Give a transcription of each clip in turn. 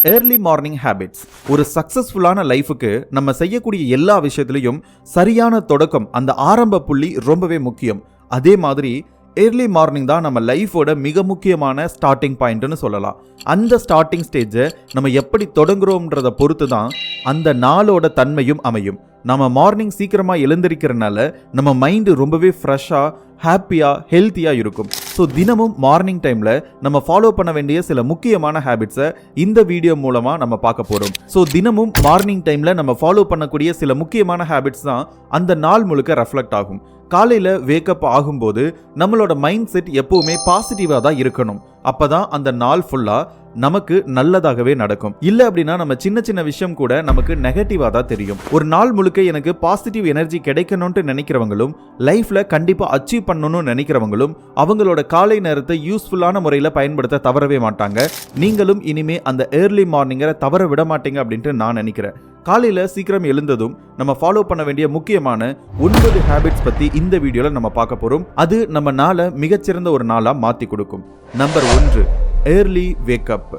Early morning habits ஒரு சக்சஸ்ஃபுல்லான லைஃபுக்கு நம்ம செய்யக்கூடிய எல்லா விஷயத்திலையும் சரியான தொடக்கம், அந்த ஆரம்ப புள்ளி ரொம்பவே முக்கியம். அதே மாதிரி ஏர்லி மார்னிங் தான் நம்ம லைஃபோட மிக முக்கியமான ஸ்டார்டிங் பாயிண்ட்னு சொல்லலாம். அந்த ஸ்டார்டிங் ஸ்டேஜை நம்ம எப்படி தொடங்குறோம்ன்றத பொறுத்து தான் அந்த நாளோட தன்மையும் அமையும். நம்ம மார்னிங் சீக்கிரமாக எழுந்திருக்கிறனால நம்ம மைண்டு ரொம்பவே ஃப்ரெஷ்ஷாக, ஹாப்பியாக, ஹெல்த்தியாக இருக்கும். ஸோ தினமும் மார்னிங் டைமில் நம்ம ஃபாலோ பண்ண வேண்டிய சில முக்கியமான ஹேபிட்ஸை இந்த வீடியோ மூலமாக நம்ம பார்க்க போகிறோம். ஸோ தினமும் மார்னிங் டைமில் நம்ம ஃபாலோ பண்ணக்கூடிய சில முக்கியமான ஹேபிட்ஸ் தான் அந்த நாள் முழுக்க ரெஃப்ளெக்ட் ஆகும். காலையில் வேக்கப் ஆகும்போது நம்மளோட மைண்ட் செட் எப்பவுமே பாசிட்டிவாக தான் இருக்கணும். அப்போ தான் அந்த நாள் ஃபுல்லாக நமக்கு நல்லதாகவே நடக்கும். இல்லை அப்படின்னா நம்ம சின்ன சின்ன விஷயம் கூட நமக்கு நெகட்டிவாக தான் தெரியும். ஒரு நாள் முழுக்க எனக்கு பாசிட்டிவ் எனர்ஜி கிடைக்கணும்னு நினைக்கிறவங்களும், லைஃப்ல கண்டிப்பாக அச்சீவ் பண்ணணும்னு நினைக்கிறவங்களும் அவங்களோட காலை நேரத்தை யூஸ்ஃபுல்லான முறையில் பயன்படுத்த தவறவே மாட்டாங்க. நீங்களும் இனிமே அந்த ஏர்லி மார்னிங்கை தவற விட மாட்டீங்க அப்படின்ட்டு நான் நினைக்கிறேன். காலையில் சீக்கிரம் எழுந்ததும் நம்ம ஃபாலோ பண்ண வேண்டிய முக்கியமான 9 ஹேபிட்ஸ் பற்றி இந்த வீடியோவில் நம்ம பார்க்க போகிறோம். அது நம்ம நாளை மிகச்சிறந்த ஒரு நாளாக மாற்றி கொடுக்கும். Number 1, early wake up.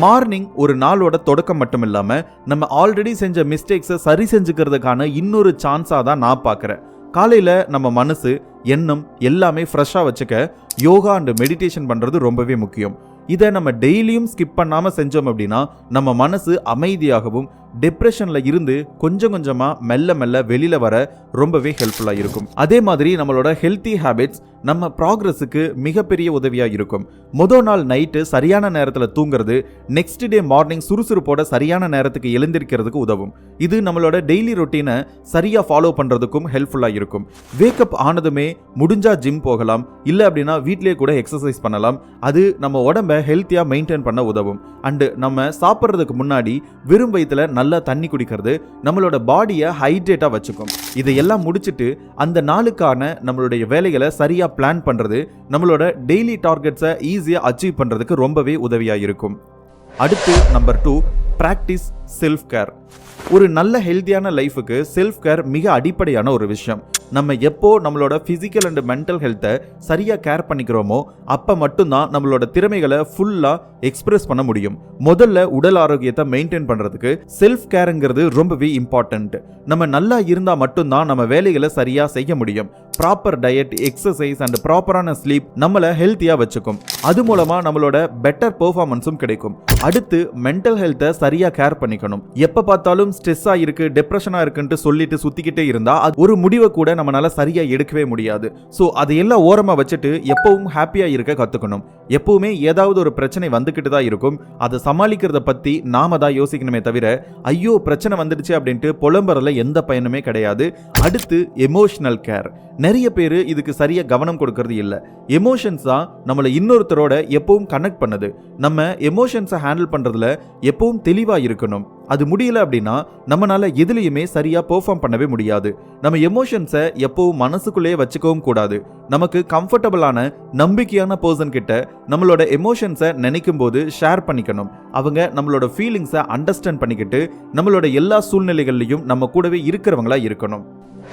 மார்னிங் ஒரு நாளோட தொடக்கம் மட்டும் இல்லாமல் நம்ம ஆல்ரெடி செஞ்ச மிஸ்டேக்ஸை சரி செஞ்சுக்கிறதுக்கான இன்னொரு சான்ஸாக தான் நான் பார்க்குறேன். காலையில் நம்ம மனசு, எண்ணம் எல்லாமே ஃப்ரெஷ்ஷாக வச்சுக்க யோகா அண்ட் மெடிடேஷன் பண்ணுறது ரொம்பவே முக்கியம். இதை நம்ம டெய்லியும் ஸ்கிப் பண்ணாமல் செஞ்சோம் அப்படின்னா நம்ம மனசு அமைதியாகவும் டிப்ரெஷனில் இருந்து கொஞ்சம் கொஞ்சமாக மெல்ல மெல்ல வெளியில் வர ரொம்பவே ஹெல்ப்ஃபுல்லாக இருக்கும். அதே மாதிரி நம்மளோட ஹெல்த்தி ஹேபிட்ஸ் நம்ம ப்ராக்ரஸுக்கு மிகப்பெரிய உதவியாக இருக்கும். முதல் நாள் நைட்டு சரியான நேரத்தில் தூங்குறது நெக்ஸ்ட் டே மார்னிங் சுறுசுறுப்போட சரியான நேரத்துக்கு எழுந்திருக்கிறதுக்கு உதவும். இது நம்மளோட டெய்லி ரொட்டீனை சரியாக ஃபாலோ பண்ணுறதுக்கும் ஹெல்ப்ஃபுல்லாக இருக்கும். வேக்கப் ஆனதுமே முடிஞ்சா ஜிம் போகலாம், இல்லை அப்படின்னா வீட்டிலே கூட எக்ஸசைஸ் பண்ணலாம். அது நம்ம உடம்பை ஹெல்த்தியாக மெயின்டைன் பண்ண உதவும். அண்டு நம்ம சாப்பிட்றதுக்கு முன்னாடி வெறும் வயிற்றுல நல்லா தண்ணி குடிக்கிறது நம்மளோட பாடியை ஹைட்ரேட்டாக வச்சுக்கும். இதையெல்லாம் முடிச்சுட்டு அந்த நாளுக்கான நம்மளுடைய வேலைகளை சரியாக பிளான் பண்ணுறது நம்மளோட டெய்லி டார்கெட்ஸை ஈஸியாக அச்சீவ் பண்ணுறதுக்கு ரொம்பவே உதவியாக இருக்கும். அடுத்து நம்பர் 2, பிராக்டிஸ் செல்ஃப் கேர். ஒரு நல்ல ஹெல்த்தியான லைஃபுக்கு செல்ஃப் கேர் மிக அடிப்படையான ஒரு விஷயம். நம்ம எப்போ நம்மளோட ஃபிசிக்கல் அண்ட் மென்டல் ஹெல்த்தை சரியாக கேர் பண்ணிக்கிறோமோ அப்போ மட்டும்தான் நம்மளோட திறமைகளை ஃபுல்லாக எக்ஸ்பிரஸ் பண்ண முடியும். முதல்ல உடல் ஆரோக்கியத்தை மெயின்டைன் பண்ணுறதுக்கு செல்ஃப் கேருங்கிறது ரொம்பவே இம்பார்ட்டன்ட். நம்ம நல்லா இருந்தால் மட்டும்தான் நம்ம வேலைகளை சரியாக செய்ய முடியும். ப்ராப்பர் டயட், எக்ஸசைஸ் அண்ட் ப்ராப்பரான ஸ்லீப் நம்மளை ஹெல்த்தியாக வச்சுக்கும். அது மூலமாக நம்மளோட பெட்டர் பெர்ஃபார்மன்ஸும் கிடைக்கும். அடுத்து மென்டல் ஹெல்த்தை சரியாக கேர் பண்ணிக்கணும். எப்போ பார்த்தாலும் ஸ்ட்ரெஸ்ஸாக இருக்கு, டிப்ரெஷனாக இருக்குன்ட்டு சொல்லிட்டு சுற்றிக்கிட்டே இருந்தால் அது ஒரு முடிவை கூட நம்மளால சரியாக எடுக்கவே முடியாது. ஸோ அதையெல்லாம் ஓரமாக வச்சுட்டு எப்பவும் ஹாப்பியாக இருக்க கற்றுக்கணும். எப்பவுமே ஏதாவது ஒரு பிரச்சனை வந்துக்கிட்டு தான் இருக்கும். அதை சமாளிக்கிறத பற்றி நாம தான் யோசிக்கணுமே தவிர ஐயோ பிரச்சனை வந்துடுச்சு அப்படின்ட்டு புலம்புறதுல எந்த பயனுமே கிடையாது. அடுத்து எமோஷனல் கேர். நிறைய பேர் இதுக்கு சரியாக கவனம் கொடுக்கறது இல்லை. எமோஷன்ஸ் தான் நம்மளை இன்னொருத்தரோட எப்பவும் கனெக்ட் பண்ணுது. நம்ம எமோஷன்ஸை ஹேண்டில் பண்ணுறதுல எப்பவும் தெளிவாக இருக்கணும். அது முடியல அப்படின்னா நம்மளால எதுலையுமே சரியாக பெர்ஃபார்ம் பண்ணவே முடியாது. நம்ம எமோஷன்ஸை எப்பவும் மனசுக்குள்ளேயே வச்சுக்கவும் கூடாது. நமக்கு கம்ஃபர்டபுளான நம்பிக்கையான பர்சன் கிட்ட நம்மளோட எமோஷன்ஸை நினைக்கும் போது ஷேர் பண்ணிக்கணும். அவங்க நம்மளோட ஃபீலிங்ஸை அண்டர்ஸ்டாண்ட் பண்ணிக்கிட்டு நம்மளோட எல்லா சூழ்நிலைகள்லையும் நம்ம கூடவே இருக்கிறவங்களா இருக்கணும்.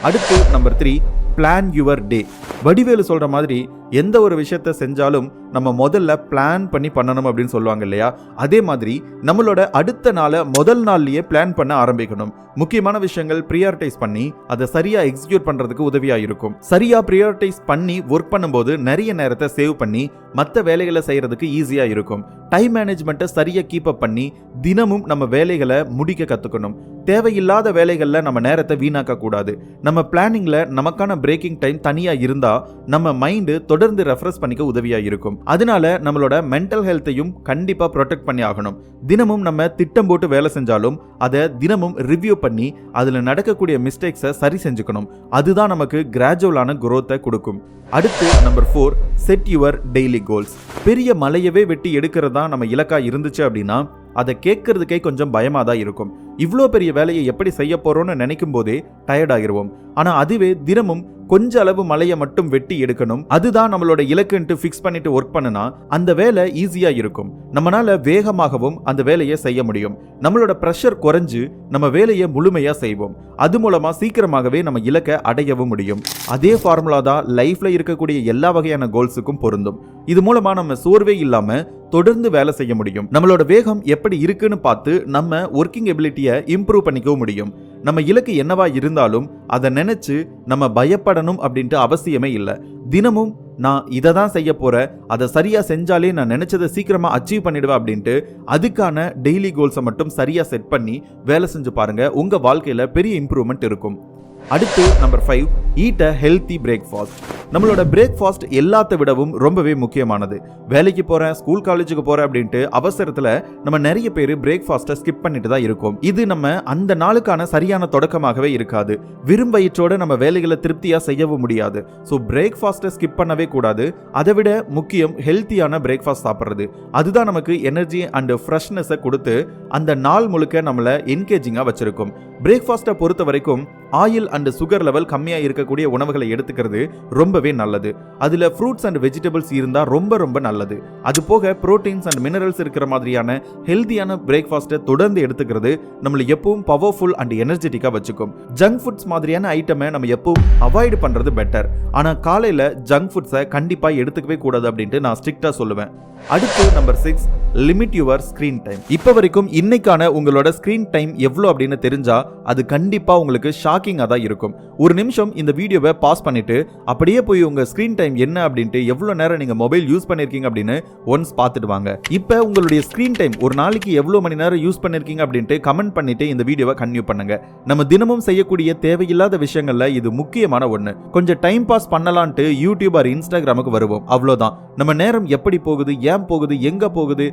அடுத்து number 3, plan your day. Vadivelu சொல்ற மாதிரி எந்த ஒரு விஷயத்த செஞ்சாலும் நம்ம முதல்ல பிளான் பண்ணி பண்ணணும் அப்படின்னு சொல்லுவாங்க இல்லையா? அதே மாதிரி நம்மளோட அடுத்த நாளை முதல் நாள்லயே பிளான் பண்ண ஆரம்பிக்கணும். முக்கியமான விஷயங்கள் ப்ரியாரிட்டைஸ் பண்ணி அதை சரியா எக்ஸிக்யூட் பண்றதுக்கு உதவியா இருக்கும். சரியா ப்ரியாரிட்டைஸ் பண்ணி ஒர்க் பண்ணும்போது நிறைய நேரத்தை சேவ் பண்ணி மற்ற வேலைகளை செய்யறதுக்கு ஈஸியா இருக்கும். டைம் மேனேஜ்மெண்ட்டை சரியா கீப் அப் பண்ணி தினமும் நம்ம வேலைகளை முடிக்க கத்துக்கணும். தேவையில்லாத வேலைகள்ல நம்ம நேரத்தை வீணாக்க கூடாது. நம்ம பிளானிங்ல நமக்கான பிரேக்கிங் டைம் தனியா இருந்தா நம்ம மைண்டு தொடர்ந்து ரெஃப்ரெஷ் பண்ணிக்க உதவியா இருக்கும். அதனால நம்மளோட மென்டல் ஹெல்த்தையும் கண்டிப்பா ப்ரொடெக்ட் பண்ணி ஆகணும். தினமும் நம்ம திட்டம் போட்டு வேலை செஞ்சாலும் அதை தினமும் ரிவ்யூ பண்ணி அதுல நடக்கக்கூடிய மிஸ்டேக்ஸை சரி செஞ்சுக்கணும். அதுதான் நமக்கு கிராஜுவலான குரோத்தை கொடுக்கும். அடுத்து number 4, set your daily goals. பெரிய மலையவே வெட்டி எடுக்கிறதா நம்ம இலக்கா இருந்துச்சு அப்படின்னா அதை கேட்கறதுக்கே கொஞ்சம் பயமாக தான் இருக்கும். இவ்வளோ பெரிய வேலையை எப்படி செய்ய போறோம்னு நினைக்கும் போதே டயர்ட் ஆகிருவோம். ஆனால் அதுவே தினமும் கொஞ்ச அளவு மலையை மட்டும் வெட்டி எடுக்கணும், அதுதான் நம்மளோட இலக்குன்ட்டு ஃபிக்ஸ் பண்ணிட்டு ஒர்க் பண்ணுனா அந்த வேலை ஈஸியா இருக்கும். நம்மளால வேகமாகவும் அந்த வேலையை செய்ய முடியும். நம்மளோட ப்ரெஷர் குறைஞ்சு நம்ம வேலையை முழுமையா செய்வோம். அது மூலமா சீக்கிரமாகவே நம்ம இலக்கை அடையவும் முடியும். அதே ஃபார்முலா தான் லைஃப்ல இருக்கக்கூடிய எல்லா வகையான கோல்ஸுக்கும் பொருந்தும். இது மூலமா நம்ம சோர்வே இல்லாம தொடர்ந்து வேலை செய்ய முடியும். நம்மளோட வேகம் எப்படி இருக்குன்னு பார்த்து நம்ம ஒர்க்கிங் எபிலிட்டியை இம்ப்ரூவ் பண்ணிக்கவும் முடியும். நம்ம இலக்கு என்னவா இருந்தாலும் அதை நினைச்சு நம்ம பயப்படணும் அப்படின்ட்டு அவசியமே இல்லை. தினமும் நான் இதை தான் செய்ய போறேன், அதை சரியா செஞ்சாலே நான் நினைச்சதை சீக்கிரமா அச்சீவ் பண்ணிடுவேன் அப்படின்ட்டு அதுக்கான டெய்லி கோல்ஸை மட்டும் சரியா செட் பண்ணி வேலை செஞ்சு பாருங்க. உங்க வாழ்க்கையில பெரிய இம்ப்ரூவ்மெண்ட் இருக்கும். அடுத்து நம்பர் 5, ஈட் அ ஹெல்த்தி பிரேக்ஃபாஸ்ட். நம்மளோட பிரேக்ஃபாஸ்ட் எல்லாத்த விடவும் ரொம்பவே முக்கியமானது. வேலைக்கு போறேன், ஸ்கூல் காலேஜுக்கு போறேன் அப்படின்ட்டு அவசரத்துல நம்ம நிறைய பேர் பிரேக்ஃபாஸ்ட்டை ஸ்கிப் பண்ணிட்டு தான் இருக்கோம். இது நம்ம அந்த நாளுக்கான சரியான தொடக்கமாகவே இருக்காது. விரும்பயிற்றோட நம்ம வேலைகளை திருப்தியா செய்யவும் முடியாது. ஸோ பிரேக்ஃபாஸ்ட்டை ஸ்கிப் பண்ணவே கூடாது. அதை விட முக்கியம் ஹெல்த்தியான பிரேக்ஃபாஸ்ட் சாப்பிட்றது. அதுதான் நமக்கு எனர்ஜி அண்ட் ஃப்ரெஷ்னஸை கொடுத்து அந்த நாள் முழுக்க நம்மளை என்கேஜிங்கா வச்சிருக்கும். பிரேக்ஃபாஸ்ட்டை பொறுத்த வரைக்கும் ஆயில் அண்ட் சுகர் லெவல் கம்மியா இருக்கக்கூடிய உணவுகளை எடுத்துக்கிறது ரொம்பவே நல்லது. அதுல ஃப்ரூட்ஸ் அண்ட் வெஜிடபிள்ஸ் இருந்தா ரொம்ப ரொம்ப நல்லது. அது போக புரோட்டீன்ஸ் அண்ட் மினரல்ஸ் இருக்கிற மாதிரியான ஹெல்தியான பிரேக்ஃபாஸ்ட்டை தொடர்ந்து எடுத்துக்கிறது நம்மளை எப்பவும் பவர்ஃபுல் அண்ட் எனர்ஜெட்டிக்கா வச்சுக்கும். ஜங்க் ஃபுட்ஸ் மாதிரியான ஐட்டமை நம்ம எப்பவும் அவாய்ட் பண்றது பெட்டர். ஆனா காலையில ஜங்க் ஃபுட்ஸை கண்டிப்பா எடுத்துக்கவே கூடாது அப்படின்ட்டு நான் ஸ்ட்ரிக்டா சொல்லுவேன். அடுத்து number 6, limit your screen time. இப்போ வரைக்கும் இன்னைக்கான உங்களோட ஸ்கிரீன் டைம் எவ்வளோ அப்படின்னு தெரிஞ்சா அது கண்டிப்பா உங்களுக்கு ஷாக்கிங்கா தான் இருக்கும். ஒரு நிமிஷம் இந்த வீடியோவை பாஸ் பண்ணிட்டு அப்படியே போய் உங்க ஸ்கிரீன் டைம் என்ன அப்படின்ட்டு எவ்வளவு நேரம் நீங்க மொபைல் யூஸ் பண்ணிருக்கீங்க அப்படின்னு ஒன்ஸ் பார்த்துட்டு வாங்க. இப்போ உங்களுடைய ஸ்கிரீன் டைம் ஒரு நாளைக்கு எவ்வளவு மணி நேரம் யூஸ் பண்ணிருக்கீங்க அப்படின்ட்டு கமெண்ட் பண்ணிட்டு இந்த வீடியோவை கன்டினியூ பண்ணுங்க. நம்ம தினமும் செய்யக்கூடிய தேவையில்லாத விஷயங்கள்ல இது முக்கியமான ஒண்ணு. கொஞ்சம் டைம் பாஸ் பண்ணலான்ட்டு யூடியூப் ஆர் இன்ஸ்டாகிராமுக்கு வருவோம், அவ்வளவுதான். நம்ம நேரம் எப்படி போகுது, ஏன் போகுது, எங்க போகுது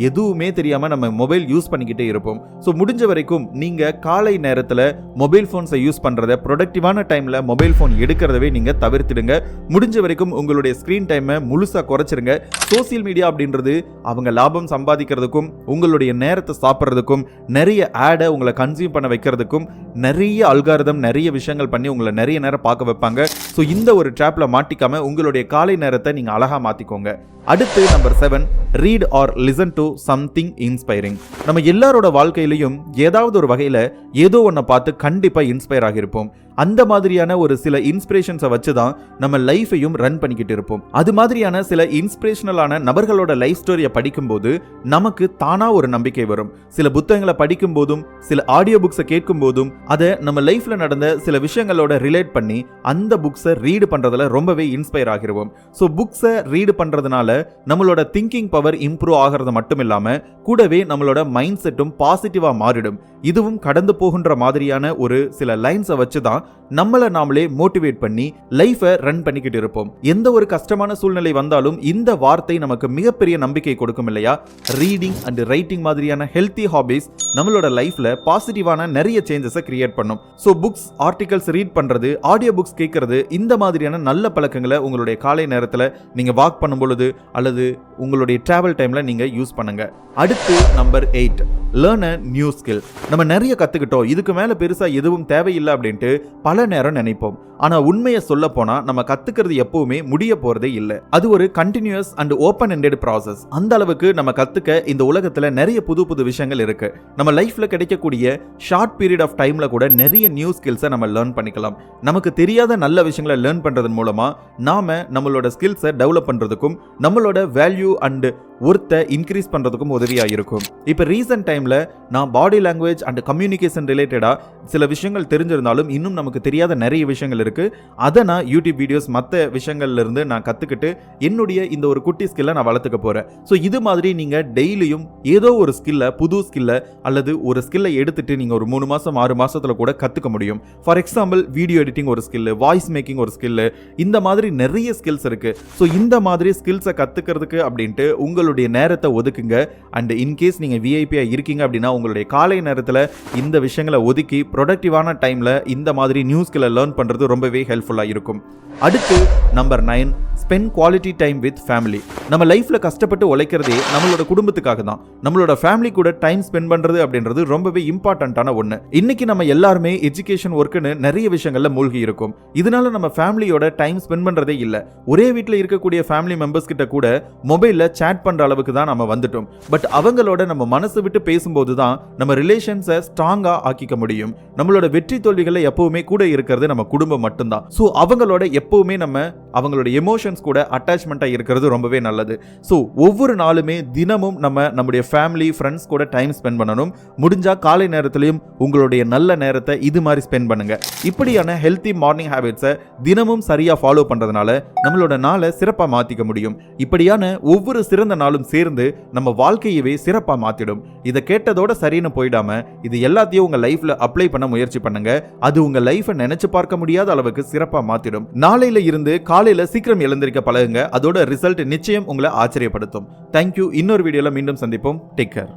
எதுவுமே தெரியாம நம்ம மொபைல் யூஸ் பண்ணிக்கிட்டே இருப்போம். ஸோ முடிஞ்ச வரைக்கும் நீங்க காலை நேரத்தில் மொபைல் போன்ஸை யூஸ் பண்றத, ப்ரொடக்டிவான டைம்ல மொபைல் போன் எடுக்கிறதவே நீங்க தவிர்த்திடுங்க. முடிஞ்ச வரைக்கும் உங்களுடைய ஸ்கிரீன் டைமை முழுசா குறைச்சிருங்க. சோசியல் மீடியா அப்படின்றது அவங்க லாபம் சம்பாதிக்கிறதுக்கும் உங்களுடைய நேரத்தை சாப்பிட்றதுக்கும் நிறைய ஆடை உங்களை கன்சியூம் பண்ண வைக்கிறதுக்கும் நிறைய அல்காரிதம் நிறைய விஷயங்கள் பண்ணி உங்களை நிறைய நேரம் பார்க்க வைப்பாங்க. ஸோ இந்த ஒரு ட்ராப்ல மாட்டிக்காம உங்களுடைய காலை நேரத்தை நீங்க அழகா மாத்திக்கோங்க. அடுத்து number 7, read or listen to something inspiring. நம்ம எல்லாரோட வாழ்க்கையிலையும் ஏதாவது ஒரு வகையில ஏதோ ஒன்றை பார்த்து கண்டிப்பா இன்ஸ்பயர் ஆகியிருப்போம். அந்த மாதிரியான ஒரு சில இன்ஸ்பிரேஷன்ஸை வச்சு தான் நம்ம லைஃபையும் ரன் பண்ணிக்கிட்டு இருப்போம். அது மாதிரியான சில இன்ஸ்பிரேஷனலான நபர்களோட லைஃப் ஸ்டோரியை படிக்கும்போது நமக்கு தானா ஒரு நம்பிக்கை வரும். சில புத்தகங்களை படிக்கும் போதும் சில ஆடியோ புக்ஸை கேட்கும் போதும் அதை நம்ம லைஃப்ல நடந்த சில விஷயங்களோட ரிலேட் பண்ணி அந்த புக்ஸை ரீடு பண்றதுல ரொம்பவே இன்ஸ்பயர் ஆகிருவோம். ஸோ புக்ஸை ரீடு பண்றதுனால நம்மளோட திங்கிங் பவர் இம்ப்ரூவ் ஆகிறது மட்டும் இல்லாம கூடவே நம்மளோட மைண்ட் செட்டும் பாசிட்டிவா மாறிடும். இதுவும் கடந்து போகின்ற மாதிரியான ஒரு சில லைன்ஸை வச்சு தான் நம்மளை நாமளே மோட்டிவேட் பண்ணி லைஃபை ரன் பண்ணிக்கிட்டு இருப்போம். எந்த ஒரு கஷ்டமான சூழ்நிலை வந்தாலும் இந்த வார்த்தை நமக்கு மிகப்பெரிய நம்பிக்கை கொடுக்கும் இல்லையா? ரீடிங் அண்ட் ரைட்டிங் மாதிரியான ஹெல்த்தி ஹாபிஸ் நம்மளோட லைஃப்ல பாசிட்டிவான நிறைய சேஞ்சஸை கிரியேட் பண்ணும். ஸோ புக்ஸ், ஆர்டிகல்ஸ் ரீட் பண்றது, ஆடியோ புக்ஸ் கேட்கறது, இந்த மாதிரியான நல்ல பழக்கங்களை உங்களுடைய காலை நேரத்தில் நீங்க வாக் பண்ணும் பொழுது அல்லது உங்களுடைய டிராவல் டைம்ல நீங்க யூஸ் பண்ணுங்க. அடுத்து number 8, learn a new skill. நம்ம நிறைய கத்துக்கிட்டோம், இதுக்கு மேல பெருசா எதுவும் தேவையில்லை அப்படின்ட்டு பல நேரம் நினைப்போம். ஆனா உண்மையை சொல்ல போனா நம்ம கத்துக்கிறது எப்பவுமே முடிய போறதே இல்லை. அது ஒரு continuous and open ended process. அந்த அளவுக்கு நம்ம கத்துக்க இந்த உலகத்துல நிறைய புது புது விஷயங்கள் இருக்கு. நம்ம லைஃப்ல கிடைக்கக்கூடிய ஷார்ட் பீரியட் ஆஃப் டைம்ல கூட நிறைய நியூ ஸ்கில்ஸை நம்ம லேர்ன் பண்ணிக்கலாம். நமக்கு தெரியாத நல்ல விஷயங்களை லேர்ன் பண்றதன் மூலமா நாம நம்மளோட ஸ்கில்ஸை டெவலப் பண்றதுக்கும் நம்மளோட வேல்யூ அண்ட் ஒர்த்தை இன்க்ரீஸ் பண்றதுக்கும் உதவியா இருக்கும். இப்ப ரீசன்ட் டைம்ல நான் பாடி லாங்குவேஜ் அண்ட் கம்யூனிகேஷன் ரிலேட்டடா சில விஷயங்கள் தெரிஞ்சிருந்தாலும் இன்னும் நமக்கு தெரியாத நிறைய விஷயங்கள் இருக்கு. அதை நான் யூடியூப் வீடியோஸ் மற்ற விஷயங்கள்ல இருந்து நான் கத்துக்கிட்டு என்னுடைய இந்த ஒரு குட்டி ஸ்கில்லை நான் வளர்த்துக்க போறேன். ஸோ இது மாதிரி நீங்க டெய்லியும் ஏதோ ஒரு ஸ்கில்லை, புது ஸ்கில்லை அல்லது ஒரு ஸ்கில்லை எடுத்துட்டு நீங்க ஒரு 3 மாசம் 6 மாசத்துல கூட கத்துக்க முடியும். ஃபார் எக்ஸாம்பிள் வீடியோ எடிட்டிங் ஒரு ஸ்கில், வாய்ஸ் மேக்கிங் ஒரு ஸ்கில், இந்த மாதிரி நிறைய ஸ்கில்ஸ் இருக்கு. ஸோ இந்த மாதிரி ஸ்கில்ஸை கத்துக்கிறதுக்கு அப்படின்ட்டு உங்களுடைய நேரத்தை ஒதுக்குங்க. அண்ட் இன்கேஸ் நீங்க விஐபியா இருக்கீங்க அப்படின்னா உங்களுடைய காலை நேரத்தில் இந்த விஷயங்களை ஒதுக்கி ப்ரொடக்டிவான டைம்ல இந்த மாதிரி நியூ ஸ்கில்லை லேர்ன் பண்றது ரொம்பவே ஹெல்ப்ஃபுல்லா இருக்கும். அடுத்து number 9, spend quality time with family. நம்ம லைஃப்ல கஷ்டப்பட்டு உழைக்கிறதே நம்மளோட குடும்பத்துக்காக தான். நம்மளோட ஃபேமிலி கூட டைம் ஸ்பெண்ட் பண்றது அப்படின்றது ரொம்பவே இம்பார்ட்டன்டான ஒன்று. இன்னைக்கு நம்ம எல்லாருமே எஜுகேஷன் ஒர்க்குன்னு நிறைய விஷயங்கள்ல மூழ்கி இருக்கும். இதனால நம்ம ஃபேமிலியோட டைம் ஸ்பெண்ட் பண்றதே இல்லை. ஒரே வீட்டில் இருக்கக்கூடிய ஃபேமிலி மெம்பர்ஸ் கிட்ட கூட மொபைல்ல சேட் பண்ற அளவுக்கு தான் நம்ம வந்துட்டோம். பட் அவங்களோட நம்ம மனசு விட்டு பேசும்போது தான் நம்ம ரிலேஷன்ஸை ஸ்ட்ராங்கா ஆக்கிக்க முடியும். நம்மளோட வெற்றி தோல்விகளை எப்பவுமே கூட இருக்கிறது நம்ம குடும்பம் மட்டும்தான். ஸோ அவங்களோட எப்பவுமே நம்ம அவங்களோட எமோஷன்ஸ் கூட அட்டாச்மெண்டா இருக்கிறது ரொம்பவே நல்லது. ஸோ ஒவ்வொரு நாளுமே தினமும் நம்முடைய ஃபேமிலி ஃப்ரெண்ட்ஸ் கூட டைம் ஸ்பெண்ட் பண்ணணும். முடிஞ்சா காலை நேரத்திலையும் உங்களுடைய நல்ல நேரத்தை இது மாதிரி ஸ்பெண்ட் பண்ணுங்க. இப்படியான ஹெல்த்தி மார்னிங் ஹேபிட்ஸை தினமும் சரியா ஃபாலோ பண்றதுனால நம்மளோட நாளை சிறப்பா மாத்திக்க முடியும். இப்படியான ஒவ்வொரு சிறந்த நாளும் சேர்ந்து நம்ம வாழ்க்கையவே சிறப்பா மாத்திடும். இதை கேட்டதோட சரின்னு போயிடாம இது எல்லாத்தையும் உங்க லைஃப்ல அப்ளை பண்ண முயற்சி பண்ணுங்க. அது உங்க லைஃபை நினைச்சு பார்க்க முடியாத அளவுக்கு சிறப்பா மாத்திடும். நாளையில இருந்து காலையில சீக்கிரம் எழுந்திருக்க பழகுங்க. அதோட ரிசல்ட் நிச்சயம் உங்களை ஆச்சரியப்படுத்தும். தேங்க்யூ. இன்னொரு வீடியோல மீண்டும் சந்திப்போம். Take care.